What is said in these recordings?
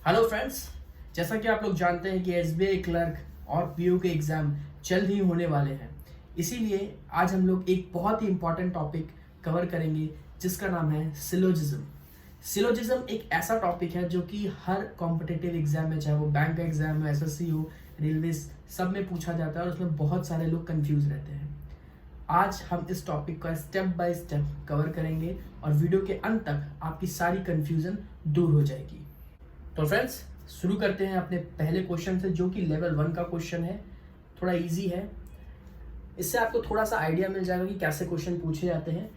Hello friends, जैसा कि आप लोग जानते हैं कि एसबीआई क्लर्क और पीओ के एग्ज़ाम जल्द ही होने वाले हैं। इसीलिए आज हम लोग एक बहुत ही इम्पॉर्टेंट टॉपिक कवर करेंगे जिसका नाम है सिलोजिज्म। सिलोजिज्म एक ऐसा टॉपिक है जो कि हर कॉम्पिटिटिव एग्जाम में, चाहे वो बैंक का एग्जाम हो, एसएससी हो, रेलवे, सब में पूछा जाता है और उसमें बहुत सारे लोग कंफ्यूज रहते हैं। आज हम इस टॉपिक का स्टेप बाय स्टेप कवर करेंगे और वीडियो के अंत तक आपकी सारी कंफ्यूजन दूर हो जाएगी। तो फ्रेंड्स, शुरू करते हैं अपने पहले क्वेश्चन से, जो कि लेवल 1 का क्वेश्चन है। थोड़ा इजी है, इससे आपको थोड़ा सा आइडिया मिल जाएगा कि कैसे क्वेश्चन पूछे जाते हैं।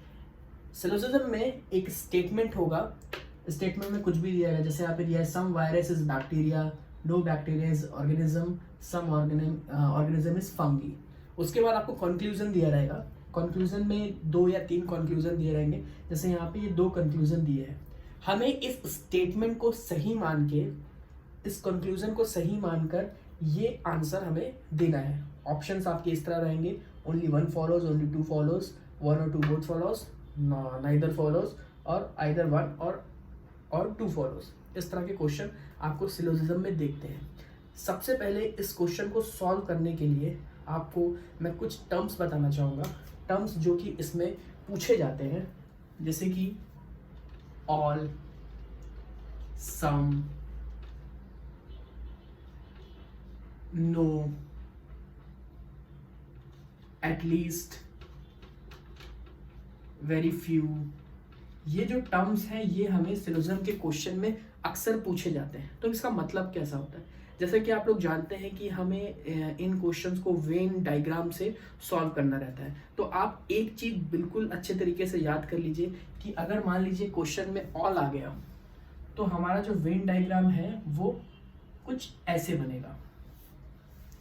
सिलोजिज्म में एक स्टेटमेंट होगा, स्टेटमेंट में कुछ भी दिया है, जैसे यहाँ पे दिया है some virus is bacteria, no bacteria is organism, some organism is fungi. उसके बाद आपको कंक्लूजन दिया रहेगा। कंक्लूजन में 2 या 3 कंक्लूजन दिए रहेंगे, जैसे यहाँ पे ये 2 कंक्लूजन दिए हैं। हमें इस स्टेटमेंट को सही मान के, इस कंक्लूजन को सही मानकर ये आंसर हमें देना है। ऑप्शंस आपके इस तरह रहेंगे, ओनली 1 फॉलोज, ओनली 2 फॉलोज, 1 और 2 बोथ फॉलोज, नाइदर फॉलोज, और आइदर 1 और 2 फॉलोज। इस तरह के क्वेश्चन आपको सिलोजिज्म में देखते हैं। सबसे पहले इस क्वेश्चन को सॉल्व करने के लिए आपको मैं कुछ टर्म्स बताना चाहूँगा, टर्म्स जो कि इसमें पूछे जाते हैं, जैसे कि all, some, no, at least, very few. ये जो टर्म्स हैं ये हमें सिलोजिज्म के क्वेश्चन में अक्सर पूछे जाते हैं। तो इसका मतलब कैसा होता है, जैसे कि आप लोग जानते हैं कि हमें इन क्वेश्चंस को वेन डायग्राम से सॉल्व करना रहता है। तो आप एक चीज बिल्कुल अच्छे तरीके से याद कर लीजिए कि अगर मान लीजिए क्वेश्चन में ऑल आ गया तो हमारा जो वेन डायग्राम है वो कुछ ऐसे बनेगा,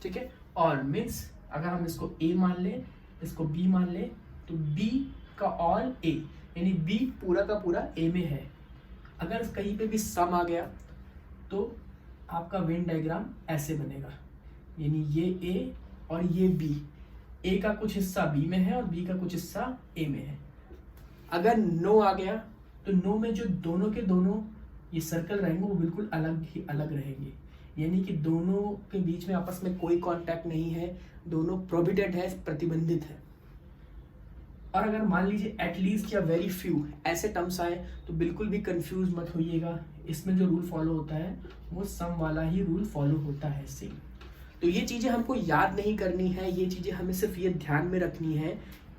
ठीक है। और मीन्स अगर हम इसको ए मान लें, इसको बी मान लें, तो बी का ऑल ए, यानी बी पूरा का पूरा ए में है। अगर कहीं पे भी सम आ गया तो आपका वेन डायग्राम ऐसे बनेगा, यानी ये ए और ये बी, ए का कुछ हिस्सा बी में है और बी का कुछ हिस्सा ए में है। अगर नो आ गया तो नो में जो दोनों के दोनों ये सर्कल रहेंगे वो बिल्कुल अलग ही अलग रहेंगे, यानी कि दोनों के बीच में आपस में कोई कांटेक्ट नहीं है, दोनों प्रोहिबिटेड है, प्रतिबंधित है। और अगर मान लीजिए एटलीस्ट या वेरी फ्यू ऐसे टर्म्स आए तो बिल्कुल भी कंफ्यूज मत होइएगा, इसमें जो रूल फॉलो होता है वो सम वाला ही रूल फॉलो होता है सेम। तो ये चीज़ें हमको याद नहीं करनी है, ये चीज़ें हमें सिर्फ ये ध्यान में रखनी है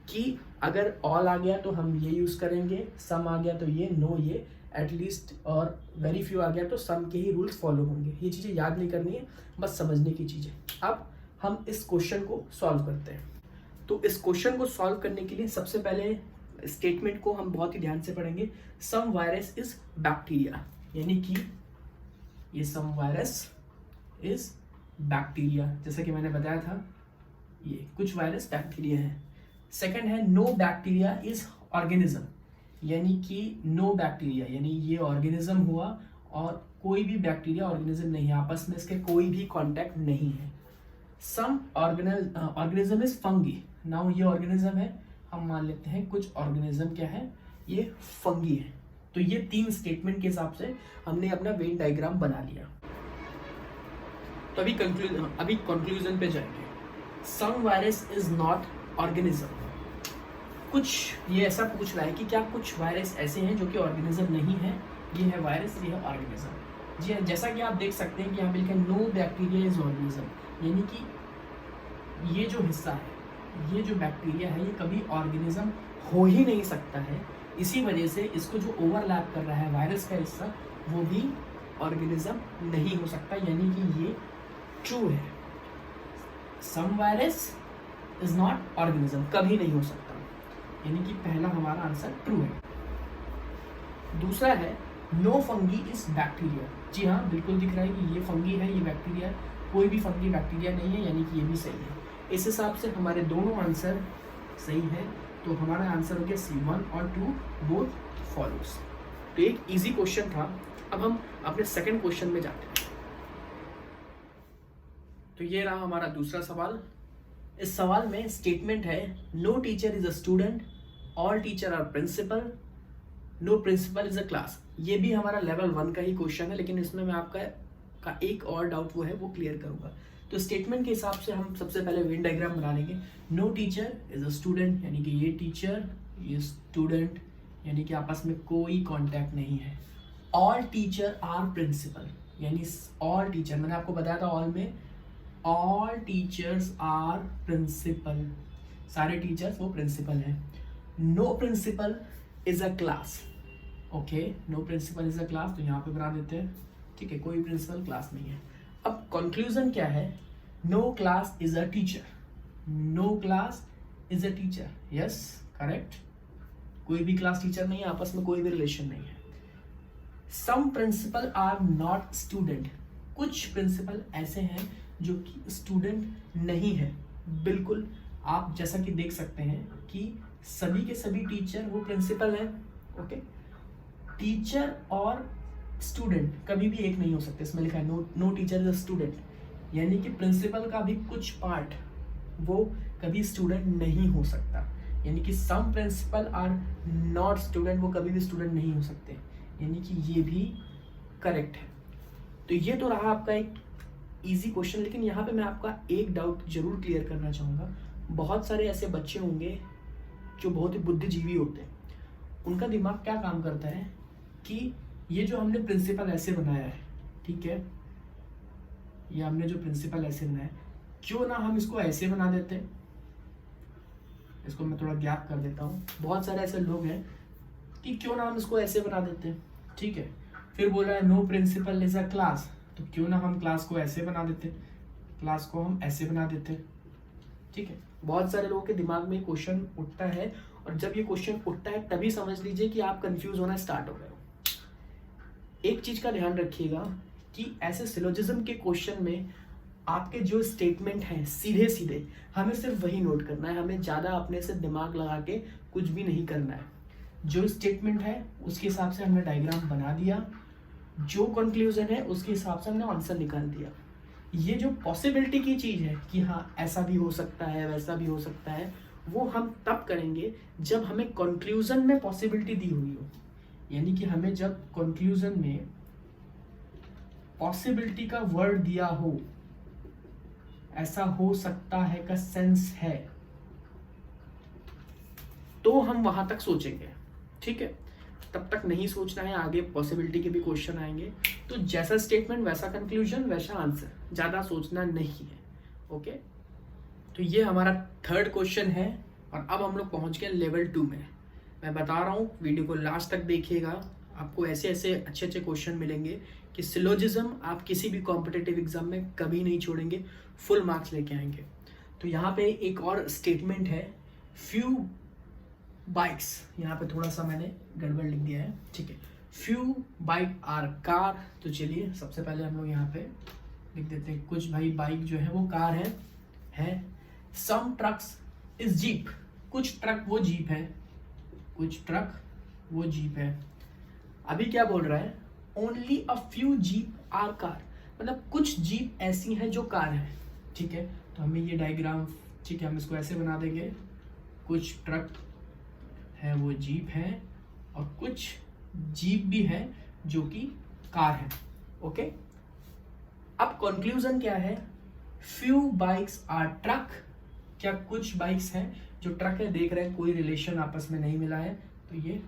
कि अगर ऑल आ गया तो हम ये यूज़ करेंगे, सम आ गया तो ये, नो ये, एटलीस्ट और वेरी फ्यू आ गया तो सम के ही रूल्स फॉलो होंगे। ये चीज़ें याद नहीं करनी है, बस समझने की चीज़ें। अब हम इस क्वेश्चन को सॉल्व करते हैं। तो इस क्वेश्चन को सॉल्व करने के लिए सबसे पहले स्टेटमेंट को हम बहुत ही ध्यान से पढ़ेंगे। सम वायरस इज बैक्टीरिया, यानी कि ये सम वायरस इज बैक्टीरिया, जैसा कि मैंने बताया था ये कुछ वायरस बैक्टीरिया है। सेकंड है नो बैक्टीरिया इज ऑर्गेनिज्म, यानी कि नो बैक्टीरिया यानी ये ऑर्गेनिज्म हुआ और कोई भी बैक्टीरिया ऑर्गेनिज्म नहीं है, आपस में इसके कोई भी कांटेक्ट नहीं है। Some organism is fungi, now ये ऑर्गेनिज्म है, हम मान लेते हैं कुछ ऑर्गेनिज्म क्या है, ये फंगी है। तो ये 3 स्टेटमेंट के हिसाब से हमने अपना वेन डायग्राम बना लिया। तो अभी कंक्लूजन पे जाएंगे। सम वायरस इज नॉट ऑर्गेनिज्म, कुछ ये ऐसा पूछ रहा है कि क्या कुछ वायरस ऐसे हैं जो कि ऑर्गेनिज्म नहीं है, ये है वायरस, ये है ऑर्गेनिज्म। जी हाँ, जैसा कि आप देख सकते हैं कि यहाँ पे लिखा है नो बैक्टीरिया इज ऑर्गेनिज्म, यानी कि ये जो हिस्सा है, ये जो बैक्टीरिया है, ये कभी ऑर्गेनिज्म हो ही नहीं सकता है। इसी वजह से इसको जो ओवरलैप कर रहा है वायरस का हिस्सा, वो भी ऑर्गेनिज्म नहीं हो सकता, यानी कि ये ट्रू है। Some virus is not organism, कभी नहीं हो सकता, यानी कि पहला हमारा आंसर ट्रू है। दूसरा है नो फंगी इज बैक्टीरिया, जी हाँ बिल्कुल दिख रहा है कि ये फंगी है, ये बैक्टीरिया, कोई भी फंगी बैक्टीरिया नहीं है, यानी कि ये भी सही है। इस हिसाब से हमारे दोनों आंसर सही है, तो हमारा आंसर हो गया C1 और 2 बोथ फॉलोज। तो एक इजी क्वेश्चन था। अब हम अपने सेकंड क्वेश्चन में जाते हैं। तो ये रहा हमारा दूसरा सवाल। इस सवाल में स्टेटमेंट है no teacher is a student, all teacher are principal, no principal is a class, ये भी हमारा लेवल 1 का ही क्वेश्चन है, लेकिन इसमें मैं आपका एक और डाउट वो है वो क्लियर करूंगा। तो स्टेटमेंट के हिसाब से हम सबसे पहले वेन डायग्राम बना लेंगे। No teacher is a student, यानी कि ये टीचर ये स्टूडेंट, यानी कि आपस में कोई कॉन्टैक्ट नहीं है। ऑल टीचर आर प्रिंसिपल, यानी ऑल टीचर, मैंने आपको बताया था ऑल में, ऑल टीचर्स आर प्रिंसिपल, सारे टीचर्स वो प्रिंसिपल हैं। No principal is a class, okay, no principal is a class, तो यहाँ पे बना देते हैं, ठीक है, कोई प्रिंसिपल क्लास नहीं है। अब कंक्लूजन क्या है, no class is a teacher, no class is a teacher, yes correct, कोई भी क्लास टीचर नहीं है, आपस में कोई भी रिलेशन नहीं है। सम प्रिंसिपल आर नॉट स्टूडेंट, कुछ प्रिंसिपल ऐसे हैं जो कि स्टूडेंट नहीं है। बिल्कुल, आप जैसा कि देख सकते हैं कि सभी के सभी टीचर वो प्रिंसिपल हैं, ओके। टीचर और स्टूडेंट कभी भी एक नहीं हो सकते, इसमें लिखा है no teacher is a student, यानी कि प्रिंसिपल का भी कुछ पार्ट वो कभी स्टूडेंट नहीं हो सकता, यानी कि सम प्रिंसिपल आर नॉट स्टूडेंट, वो कभी भी स्टूडेंट नहीं हो सकते, यानी कि ये भी करेक्ट है। तो ये तो रहा आपका एक इजी क्वेश्चन, लेकिन यहाँ पे मैं आपका एक डाउट जरूर क्लियर करना चाहूँगा। बहुत सारे ऐसे बच्चे होंगे जो बहुत ही बुद्धिजीवी होते हैं, उनका दिमाग क्या काम करता है कि ये जो हमने प्रिंसिपल ऐसे बनाया है, ठीक है, ये हमने जो प्रिंसिपल ऐसे बनाया है, क्यों ना हम इसको ऐसे बना देते हैं, इसको मैं थोड़ा गैप कर देता हूँ। बहुत सारे ऐसे लोग हैं कि क्यों ना हम इसको ऐसे बना देते हैं, ठीक है। फिर बोल रहा है no principal is a class, तो क्यों ना हम क्लास को ऐसे बना देते, क्लास को हम ऐसे बना देते, ठीक है। बहुत सारे लोगों के दिमाग में क्वेश्चन उठता है, और जब ये क्वेश्चन उठता है तभी समझ लीजिए कि आप कंफ्यूज होना स्टार्ट हो गए हो। एक चीज का ध्यान रखिएगा कि ऐसे सिलोजिज्म के क्वेश्चन में आपके जो स्टेटमेंट हैं सीधे सीधे हमें सिर्फ वही नोट करना है, हमें ज्यादा अपने से दिमाग लगा के कुछ भी नहीं करना है। जो स्टेटमेंट है उसके हिसाब से हमने डायग्राम बना दिया, जो कंक्लूजन है उसके हिसाब से हमने आंसर निकाल दिया। ये जो पॉसिबिलिटी की चीज है कि हाँ ऐसा भी हो सकता है वैसा भी हो सकता है, वो हम तब करेंगे जब हमें कंक्लूजन में पॉसिबिलिटी दी हुई हो, यानी कि हमें जब कंक्लूजन में पॉसिबिलिटी का वर्ड दिया हो, ऐसा हो सकता है का सेंस है, तो हम वहां तक सोचेंगे, ठीक है। तब तक नहीं सोचना है, आगे पॉसिबिलिटी के भी क्वेश्चन आएंगे, तो जैसा स्टेटमेंट वैसा कंक्लूजन वैसा आंसर, ज्यादा सोचना नहीं है, ओके। तो ये हमारा थर्ड क्वेश्चन है, और अब हम लोग पहुंच गए लेवल 2 में। मैं बता रहा हूँ, वीडियो को लास्ट तक देखिएगा, आपको ऐसे ऐसे अच्छे अच्छे क्वेश्चन मिलेंगे कि सिलोजिज्म आप किसी भी कॉम्पिटिटिव एग्जाम में कभी नहीं छोड़ेंगे, फुल मार्क्स लेके आएंगे। तो यहाँ पे एक और स्टेटमेंट है, फ्यू बाइक्स, यहाँ पे थोड़ा सा मैंने गड़बड़ लिख दिया है, ठीक है, फ्यू बाइक आर कार। तो चलिए सबसे पहले हम लोग यहाँ पे लिख देते हैं, कुछ भाई बाइक जो है वो कार है। सम ट्रक्स इज जीप, कुछ ट्रक वो जीप है, कुछ ट्रक वो जीप है। अभी क्या बोल रहा है, only a few jeep are car, मतलब कुछ जीप ऐसी हैं जो कार है, ठीक है। तो हमें ये डायग्राम, ठीक है, हम इसको ऐसे बना देंगे, कुछ ट्रक है वो जीप है, और कुछ जीप भी है जो कि कार है, ओके। अब कंक्लूजन क्या है, फ्यू बाइक्स आर ट्रक, क्या कुछ बाइक्स हैं जो ट्रक है, देख रहे हैं कोई रिलेशन आपस में नहीं मिला है, तो ये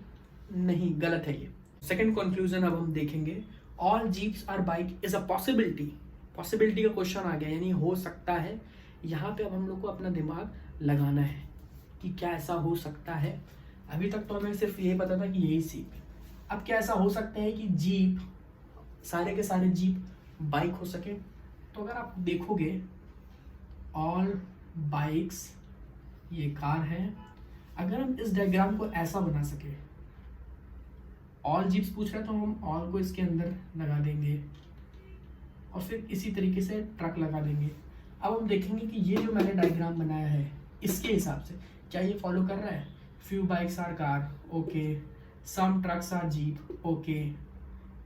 नहीं, गलत है ये। सेकंड कंक्लूजन अब हम देखेंगे, all jeeps are bike is a possibility, possibility का क्वेश्चन आ गया, यानी हो सकता है। यहाँ पे अब हम लोग को अपना दिमाग लगाना है कि क्या ऐसा हो सकता है। अभी तक तो हमें सिर्फ यही पता था कि यही जीप, अब क्या ऐसा हो सकता है कि जीप, सारे के सारे जीप बाइक हो सके। तो अगर आप देखोगे, ऑल बाइक्स ये कार है, अगर हम इस डायग्राम को ऐसा बना सके, ऑल जीप्स पूछ रहे तो हम ऑल को इसके अंदर लगा देंगे, और फिर इसी तरीके से ट्रक लगा देंगे। अब हम देखेंगे कि ये जो मैंने डायग्राम बनाया है इसके हिसाब से क्या ये फॉलो कर रहा है, few bikes are car, okay, some trucks are jeep, okay,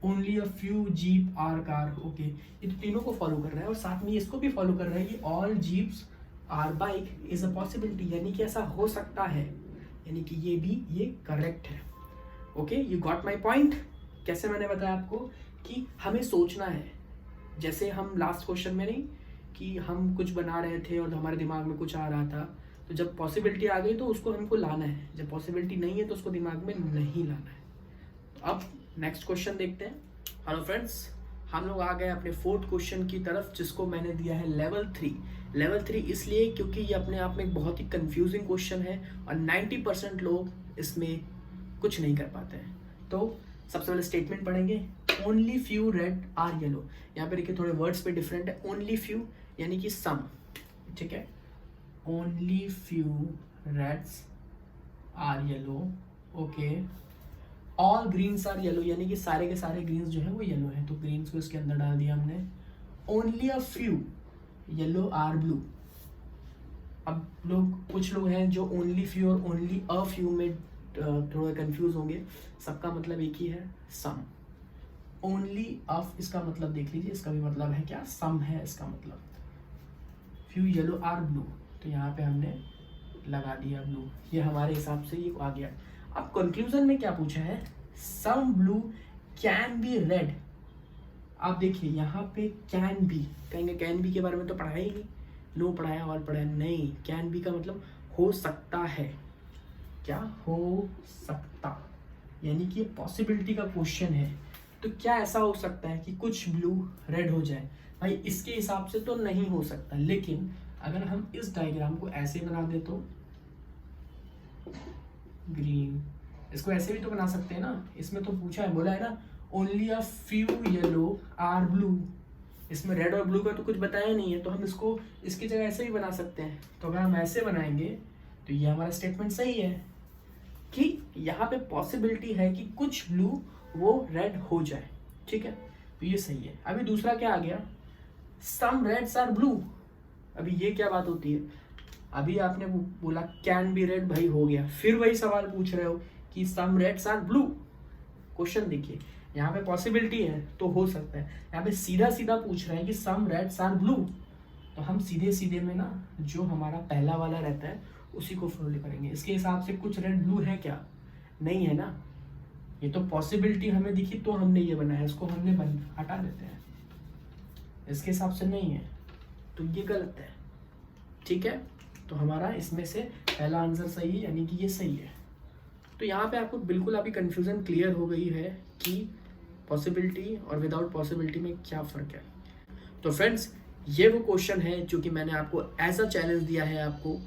only a few jeep are car, okay, ये तो तीनों को फॉलो कर रहा है, और साथ में इसको भी फॉलो कर रहा है कि all jeeps are bike is a possibility, यानी कि ऐसा हो सकता है, यानी कि ये भी ये करेक्ट है। Okay, you got my point. कैसे मैंने बताया आपको कि हमें सोचना है, जैसे हम लास्ट क्वेश्चन में नहीं कि हम कुछ बना रहे थे और हमारे दिमाग में कुछ आ रहा था, तो जब पॉसिबिलिटी आ गई तो उसको हमको लाना है, जब पॉसिबिलिटी नहीं है तो उसको दिमाग में नहीं लाना है। तो अब नेक्स्ट क्वेश्चन देखते हैं। हेलो फ्रेंड्स, हम लोग आ गए अपने फोर्थ क्वेश्चन की तरफ, जिसको मैंने दिया है लेवल 3। लेवल 3 इसलिए क्योंकि ये अपने आप में एक बहुत ही कंफ्यूजिंग क्वेश्चन है और 90% लोग इसमें कुछ नहीं कर पाते हैं। तो सबसे पहले स्टेटमेंट पढ़ेंगे, only few red are yellow. यहाँ पे देखिए थोड़े वर्ड्स पे डिफरेंट है, ओनली फ्यू यानी कि सम, ठीक है, only few reds are yellow, okay. All greens are yellow यानी कि सारे के सारे ग्रीन्स जो है वो येलो है, तो ग्रीन्स को इसके अंदर डाल दिया हमने। Only a few yellow are blue. अब कुछ लोग हैं जो ओनली फ्यू और ओनली अ फ्यू में थोड़ा कंफ्यूज होंगे, सबका मतलब एक ही है, सम। ओनली ऑफ इसका मतलब देख लीजिए, इसका भी मतलब है क्या, सम है इसका मतलब। फ्यू येलो आर ब्लू, तो यहाँ पे हमने लगा दिया ब्लू, ये हमारे हिसाब से ये आ गया। अब कंक्लूजन में क्या पूछा है, some blue can be red. आप देखिए यहाँ पे कैन बी, कहेंगे कैन बी के बारे में तो पढ़ाया ही नहीं, नो पढ़ाया और पढ़ाया नहीं। कैन बी का मतलब हो सकता है, क्या हो सकता, यानी कि पॉसिबिलिटी का क्वेश्चन है। तो क्या ऐसा हो सकता है कि कुछ ब्लू रेड हो जाए? भाई इसके हिसाब से तो नहीं हो सकता, लेकिन अगर हम इस डायग्राम को ऐसे बना दे तो ग्रीन, इसको ऐसे भी तो बना सकते हैं ना। इसमें तो पूछा है, बोला है ना only a few yellow are blue, इसमें रेड और ब्लू का तो कुछ बताया नहीं है, तो हम इसको इसकी जगह ऐसे भी बना सकते हैं। तो अगर हम ऐसे बनाएंगे तो ये हमारा स्टेटमेंट सही है कि यहाँ पे पॉसिबिलिटी है कि कुछ ब्लू वो रेड हो जाए, ठीक है, तो ये सही है। अभी दूसरा क्या आ गया, सम रेड्स आर ब्लू। अभी ये क्या बात होती है, अभी आपने बोला कैन बी रेड, भाई हो गया, फिर वही सवाल पूछ रहे हो कि सम रेड्स आर ब्लू। क्वेश्चन देखिए, यहाँ पे पॉसिबिलिटी है तो हो सकता है, यहाँ पे सीधा सीधा पूछ रहा है कि सम रेड्स आर ब्लू, तो हम सीधे सीधे में ना जो हमारा पहला वाला रहता है उसी को फॉलो करेंगे। इसके हिसाब से कुछ रेड ब्लू है क्या, नहीं है ना, ये तो पॉसिबिलिटी हमें दिखी तो हमने ये बनाया, इसको हमने हटा देते हैं, इसके हिसाब से नहीं है तो ये गलत है, ठीक है। तो हमारा इसमें से पहला आंसर सही है, यानी कि ये सही है। तो यहाँ पे आपको बिल्कुल अभी कंफ्यूजन क्लियर हो गई है कि पॉसिबिलिटी और विदाउट पॉसिबिलिटी में क्या फ़र्क है। तो फ्रेंड्स, ये वो क्वेश्चन है जो कि मैंने आपको एज अ चैलेंज दिया है आपको।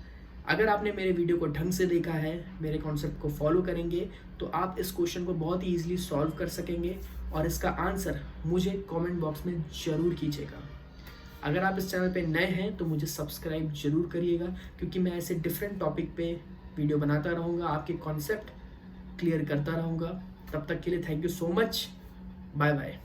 अगर आपने मेरे वीडियो को ढंग से देखा है, मेरे कॉन्सेप्ट को फॉलो करेंगे, तो आप इस क्वेश्चन को बहुत ही ईजिली सॉल्व कर सकेंगे और इसका आंसर मुझे कमेंट बॉक्स में ज़रूर कीजिएगा। अगर आप इस चैनल पे नए हैं तो मुझे सब्सक्राइब जरूर करिएगा, क्योंकि मैं ऐसे डिफरेंट टॉपिक पे वीडियो बनाता रहूँगा, आपके कॉन्सेप्ट क्लियर करता रहूँगा। तब तक के लिए thank you so much, bye bye.